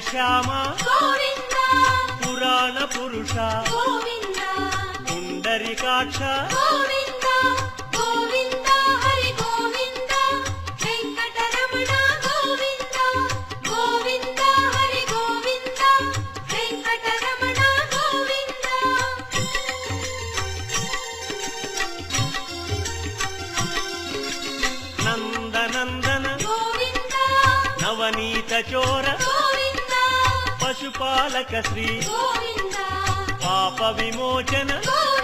శ్యామ గోవింద పురాణ పురుష గోవింద పుండరీకాక్ష గోవింద గోవింద హరి గోవింద వెంకటరమణ గోవింద గోవింద హరి గోవింద వెంకటరమణ గోవింద నందనందన గోవింద నవనీత చోర గోవింద పశుపాలక శ్రీ గోవింద పాప విమోచన గోవింద